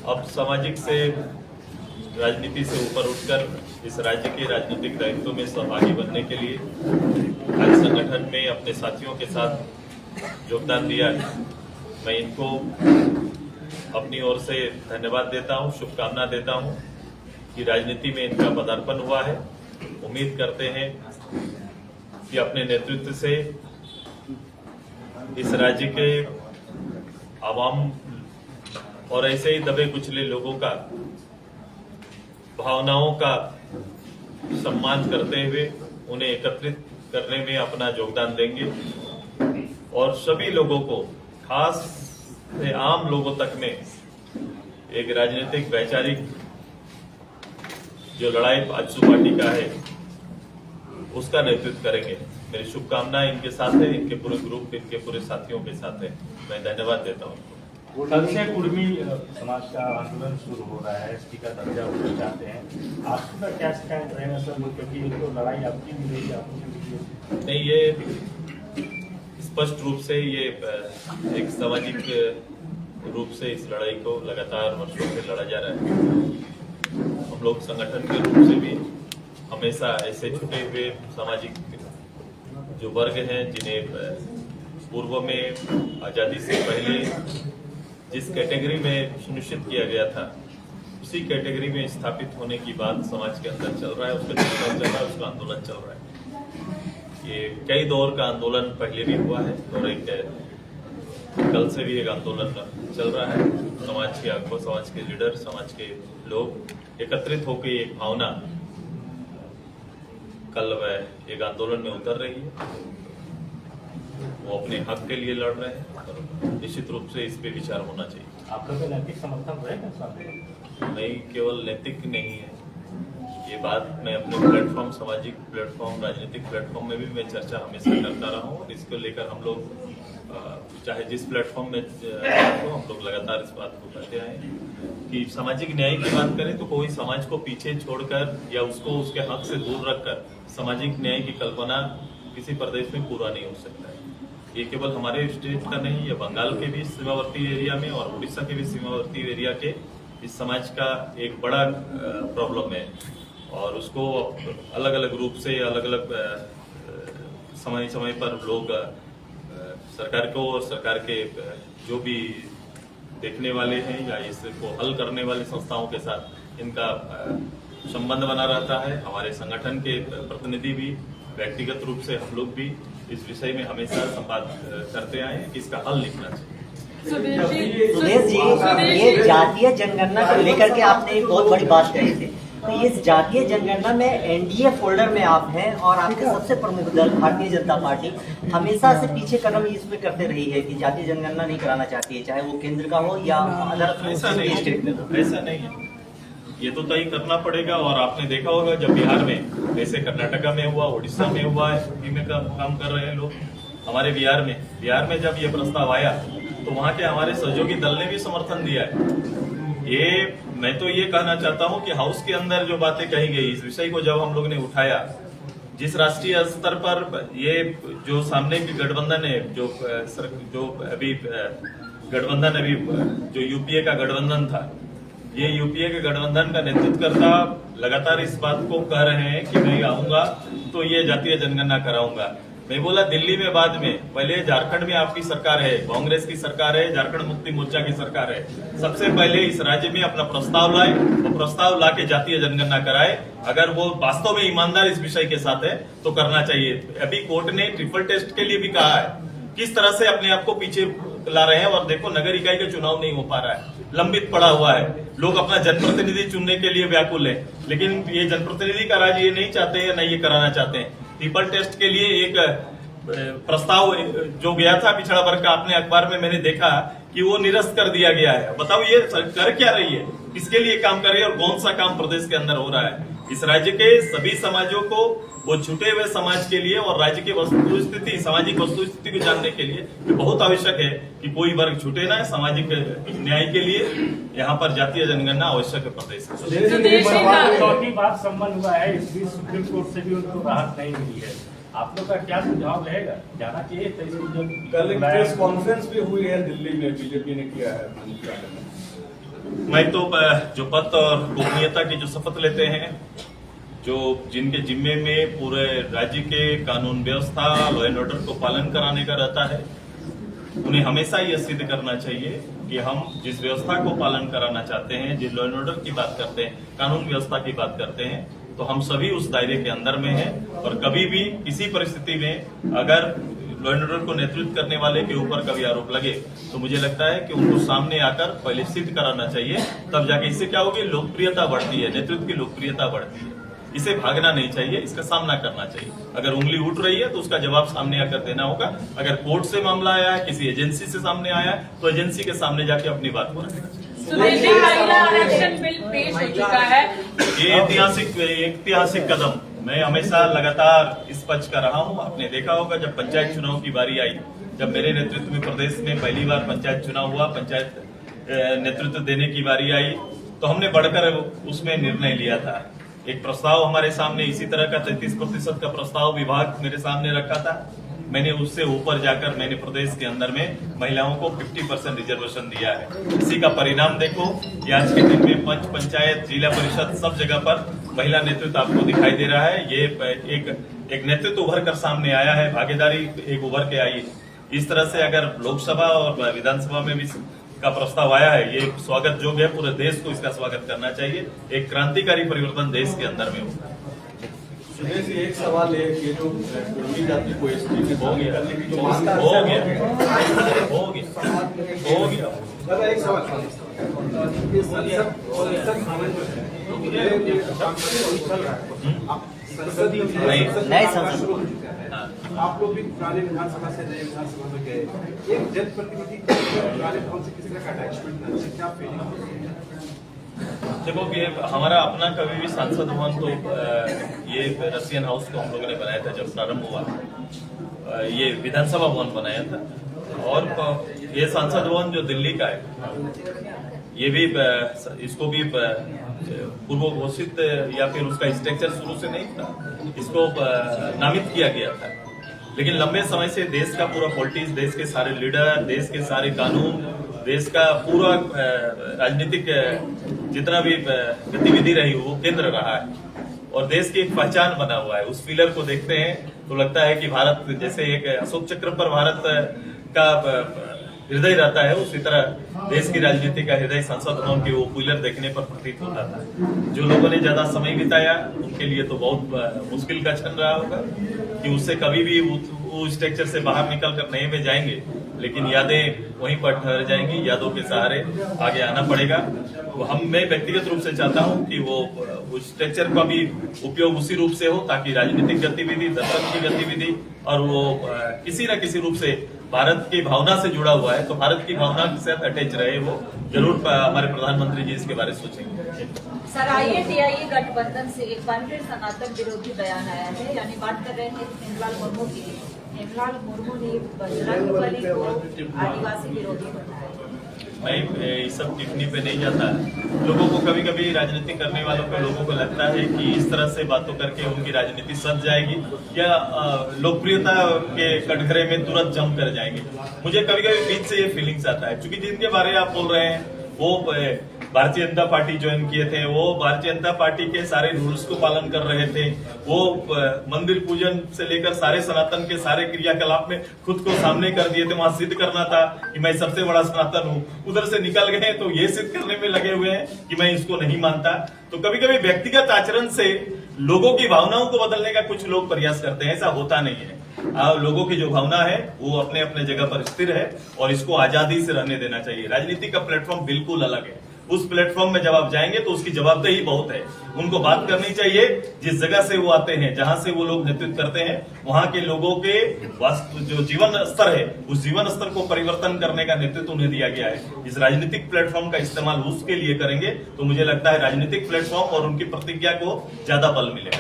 अब सामाजिक से राजनीति से ऊपर उठकर इस राज्य के राजनीतिक दायित्व में सहभागी बनने के लिए आज संगठन में अपने साथियों के साथ योगदान दिया है। मैं इनको अपनी ओर से धन्यवाद देता हूं, शुभकामना देता हूं कि राजनीति में इनका पदार्पण हुआ है। उम्मीद करते हैं कि अपने नेतृत्व से इस राज्य के आवाम और ऐसे ही दबे कुचले लोगों का भावनाओं का सम्मान करते हुए उन्हें एकत्रित करने में अपना योगदान देंगे और सभी लोगों को, खास से आम लोगों तक में एक राजनीतिक वैचारिक जो लड़ाई आजसू पार्टी का है उसका नेतृत्व करेंगे। मेरी शुभकामनाएं इनके साथ है, इनके पूरे ग्रुप, इनके पूरे साथियों के साथ है। मैं धन्यवाद देता हूँ। कल से कुर्मी समाज का आंदोलन शुरू हो रहा है, एसटी का दर्जा उठना चाहते हैं, आपका क्या स्टैंड रहेगा सर? क्योंकि ये तो लड़ाई आपकी मिलेगी, आपको नहीं, ये स्पष्ट रूप से ये एक सामाजिक रूप से इस लड़ाई को लगातार वर्षों से लड़ा जा रहा है। हम लोग संगठन के रूप से भी हमेशा ऐसे छुटे हुए सामाजिक जो वर्ग हैं जिन्हें पूर्व में आजादी से पहले जिस कैटेगरी में सुनिश्चित किया गया था उसी कैटेगरी में स्थापित होने की बात समाज के अंदर चल रहा है, उसका चर्चा चल रहा है, उसका आंदोलन चल रहा है। ये कई दौर का आंदोलन पहले भी हुआ है और एक कल से भी एक आंदोलन चल रहा है। समाज के आगुआ, समाज के लीडर, समाज के लोग एकत्रित होकर एक भावना कल वह एक आंदोलन में उतर रही है। वो अपने हक के लिए लड़ रहे हैं और निश्चित रूप से इस पे विचार होना चाहिए। आप लोग का नैतिक समर्थन रहेगा? नहीं, केवल नैतिक नहीं है ये बात। मैं अपने प्लेटफॉर्म, सामाजिक प्लेटफॉर्म, राजनीतिक प्लेटफॉर्म में भी मैं चर्चा हमेशा करता रहा हूँ और इसको लेकर हम लोग चाहे जिस प्लेटफॉर्म में हम लोग लगातार इस बात को कहते आए कि सामाजिक न्याय की बात करें तो कोई समाज को पीछे छोड़कर या उसको उसके हक से दूर रखकर सामाजिक न्याय की कल्पना किसी प्रदेश में पूरा नहीं हो सकता है। ये केवल हमारे स्टेट का नहीं, ये बंगाल के भी सीमावर्ती एरिया में और उड़ीसा के भी सीमावर्ती एरिया के इस समाज का एक बड़ा प्रॉब्लम है और उसको अलग अलग रूप से, अलग अलग समय समय पर लोग सरकार को और सरकार के जो भी देखने वाले हैं या इसको हल करने वाले संस्थाओं के साथ इनका संबंध बना रहता है। हमारे संगठन के प्रतिनिधि भी, व्यक्तिगत रूप से हम लोग भी इस विषय में हमेशा संवाद करते आए कि इसका हल निकलना चाहिए। सुदेश जी, ये जातीय जनगणना को लेकर के आपने एक बहुत बड़ी बात कही थी, तो इस जातीय जनगणना में एनडीए फोल्डर में आप हैं और आपके सबसे प्रमुख दल भारतीय जनता पार्टी हमेशा से पीछे कदम इसमें करते रही है कि जातीय जनगणना नहीं कराना चाहती है, चाहे वो केंद्र का हो या अदर स्टेट में हो। ऐसा नहीं है, ये तो तय करना पड़ेगा। और आपने देखा होगा जब बिहार में, जैसे कर्नाटका में हुआ, उड़ीसा में हुआ, यूपी में काम कर रहे हैं लोग, हमारे बिहार में जब ये प्रस्ताव आया तो वहाँ के हमारे सहयोगी दल ने भी समर्थन दिया है। मैं तो ये कहना चाहता हूँ कि हाउस के अंदर जो बातें कही गई, इस विषय को जब हम लोग ने उठाया, जिस राष्ट्रीय स्तर पर ये जो सामने की गठबंधन है, जो अभी गठबंधन जो यूपीए का गठबंधन था, ये यूपीए के गठबंधन का नेतृत्व करता लगातार इस बात को कह रहे हैं कि मैं आऊंगा तो ये जातीय जनगणना कराऊंगा। मैं बोला दिल्ली में बाद में, पहले झारखंड में आपकी सरकार है, कांग्रेस की सरकार है, झारखंड मुक्ति मोर्चा की सरकार है, सबसे पहले इस राज्य में अपना प्रस्ताव लाए और प्रस्ताव ला के जातीय जनगणना कराए। अगर वो वास्तव में ईमानदार इस विषय के साथ है तो करना चाहिए। अभी कोर्ट ने ट्रिपल टेस्ट के लिए भी कहा है, किस तरह से अपने आप को पीछे ला रहे हैं। और देखो, नगर इकाई का चुनाव नहीं हो पा रहा है, लंबित पड़ा हुआ है, लोग अपना जनप्रतिनिधि चुनने के लिए व्याकुल है, लेकिन ये जनप्रतिनिधि का राज ये नहीं चाहते हैं, न ये कराना चाहते हैं। ट्रिपल टेस्ट के लिए एक प्रस्ताव जो गया था पिछड़ा वर्ग का, आपने अखबार में मैंने देखा कि वो निरस्त कर दिया गया है। बताओ ये कर क्या रही है, किसके लिए काम कर रही है और कौन सा काम प्रदेश के अंदर हो रहा है। इस राज्य के सभी समाजों को, वो छूटे हुए समाज के लिए और राज्य की वस्तुस्थिति, सामाजिक वस्तुस्थिति को जानने के लिए ये बहुत आवश्यक है कि कोई वर्ग छूटे ना। सामाजिक न्याय के लिए यहाँ पर जातीय जनगणना आवश्यक है प्रदेश में। चौथी बार संबंध हुआ है, इस बीच सुप्रीम कोर्ट से भी उनको राहत नहीं मिली है। आप लोग का क्या सुझाव रहेगा, जाना चाहिए? कल एक प्रेस कॉन्फ्रेंस भी हुई है दिल्ली में, बीजेपी ने किया है। मैं तो जो पद और गोपनीयता की जो शपथ लेते हैं, जो जिनके जिम्मे में पूरे राज्य के कानून व्यवस्था, लॉ एंड ऑर्डर को पालन कराने का रहता है, उन्हें हमेशा यह सिद्ध करना चाहिए कि हम जिस व्यवस्था को पालन कराना चाहते हैं, जिस लॉ एंड ऑर्डर की बात करते हैं, कानून व्यवस्था की बात करते हैं, तो हम सभी उस दायरे के अंदर में हैं। और कभी भी किसी परिस्थिति में अगर लॉ एंड ऑर्डर को नेतृत्व करने वाले के ऊपर कभी आरोप लगे तो मुझे लगता है कि उनको सामने आकर पहले सिद्ध कराना चाहिए, तब जाके इससे क्या होगी, लोकप्रियता बढ़ती है, नेतृत्व की लोकप्रियता बढ़ती है। इसे भागना नहीं चाहिए, इसका सामना करना चाहिए। अगर उंगली उठ रही है तो उसका जवाब सामने आकर देना होगा। अगर कोर्ट से मामला आया है, किसी एजेंसी से सामने आया है, तो एजेंसी के सामने जाके अपनी बात को रखना चाहिए। दिल्ली महिला आरक्षण बिल पेश हो चुका है। ये ऐतिहासिक कदम मैं हमेशा लगातार इस पक्ष का रहा हूँ। आपने देखा होगा जब पंचायत चुनाव की बारी आई, जब मेरे नेतृत्व में प्रदेश में पहली बार पंचायत चुनाव हुआ, पंचायत नेतृत्व देने की बारी आई, तो हमने बढ़कर उसमें निर्णय लिया था। एक प्रस्ताव हमारे सामने इसी तरह का 33% का प्रस्ताव विभाग मेरे सामने रखा था। मैंने उससे ऊपर जाकर मैंने प्रदेश के अंदर में महिलाओं को 50% रिजर्वेशन दिया है। इसी का परिणाम देखो कि आज के दिन में पंच, पंचायत, जिला परिषद सब जगह पर महिला नेतृत्व आपको दिखाई दे रहा है। ये एक नेतृत्व उभर कर सामने आया है, भागीदारी एक उभर के आई। इस तरह से अगर लोकसभा और विधानसभा में भी का प्रस्ताव आया है, ये स्वागत योग्य है। पूरे देश को इसका स्वागत करना चाहिए। एक क्रांतिकारी परिवर्तन देश के अंदर में होगा। सुरेश जी, एक सवाल है कि जो कुर्मी जाति को एसटी में शामिल करने की जो मांग हो गया दादा, एक सवाल नए संसद आप लोग भी पुराने विधानसभा से नए विधानसभा में गए, एक जनप्रतिनिधि पुराने भवन से किसी तरह का अटैचमेंट नहीं, क्या फीलिंग? देखो कि हमारा अपना कभी भी सांसद भवन तो ये रसियन हाउस को हम लोगों ने बनाया था जब प्रारंभ हुआ। ये विधानसभा भवन बनाया था। और ये सांसद भवन जो दिल्ली का है, ये भी इसको भी पूर्व घोषित या फिर उसका स्ट्रक्चर शुरू से नहीं था, इसको नामित किया गया था। लेकिन लंबे समय से देश का पूरा पॉलिटिक्स, देश के सारे लीडर, देश के सारे कानून, देश का पूरा राजनीतिक जितना भी गतिविधि रही वो केंद्र रहा है और देश की एक पहचान बना हुआ है। उस पिलर को देखते हैं तो लगता है कि भारत जैसे एक अशोक चक्र पर भारत का हृदय रहता है, उसी तरह देश की राजनीति का हृदय संसद भवन के वो पिलर देखने पर प्रतीत होता था। जो लोगों ने ज्यादा समय बिताया उनके लिए तो बहुत मुश्किल का क्षण रहा होगा कि उससे कभी भी वो स्ट्रक्चर से बाहर निकल कर नए में जाएंगे, लेकिन यादें वहीं पर ठहर जाएंगी। यादों के सहारे आगे आना पड़ेगा। मैं व्यक्तिगत रूप से चाहता हूं कि वो स्ट्रक्चर का भी उपयोग उसी रूप से हो ताकि राजनीतिक गतिविधि, दर्शन की गतिविधि और वो किसी न किसी रूप से भारत की भावना से जुड़ा हुआ है, तो भारत की भावना के साथ अटैच रहे। वो जरूर हमारे प्रधानमंत्री जी इसके बारे में सोचेंगे। सर, IATIE गठबंधन से एक बार फिर सनातन विरोधी बयान आया है, यानी बात कर रहे हैं हेमलाल मुर्मू की। हेमलाल मुर्मू ने बजरंगबली को आदिवासी विरोधी बताया। मैं इस सब टिप्पणी पे नहीं जाता। लोगों को कभी कभी राजनीति करने वालों को लोगों को लगता है कि इस तरह से बातों करके उनकी राजनीति सज जाएगी या लोकप्रियता के कटघरे में तुरंत जम कर जाएंगे। मुझे कभी कभी बीच से ये फीलिंग्स आता है, क्योंकि जिनके बारे में आप बोल रहे हैं वो भारतीय जनता पार्टी ज्वाइन किए थे, वो भारतीय जनता पार्टी के सारे रूल्स को पालन कर रहे थे, वो मंदिर पूजन से लेकर सारे सनातन के सारे क्रियाकलाप में खुद को सामने कर दिए थे। वहां सिद्ध करना था कि मैं सबसे बड़ा सनातन हूँ, उधर से निकल गए तो ये सिद्ध करने में लगे हुए हैं कि मैं इसको नहीं मानता। तो कभी कभी व्यक्तिगत आचरण से लोगों की भावनाओं को बदलने का कुछ लोग प्रयास करते हैं, ऐसा होता नहीं है। लोगों की जो भावना है वो अपने अपने जगह पर स्थिर है और इसको आजादी से रहने देना चाहिए। राजनीति का प्लेटफॉर्म बिल्कुल अलग है। उस प्लेटफॉर्म में जब आप जाएंगे तो उसकी जवाबदेही बहुत है। उनको बात करनी चाहिए जिस जगह से वो आते हैं, जहां से वो लोग नेतृत्व करते हैं, वहां के लोगों के जो जीवन स्तर है उस जीवन स्तर को परिवर्तन करने का नेतृत्व उन्हें दिया गया है। इस राजनीतिक प्लेटफॉर्म का इस्तेमाल उसके लिए करेंगे तो मुझे लगता है राजनीतिक प्लेटफॉर्म और उनकी प्रतिज्ञा को ज्यादा बल मिलेगा।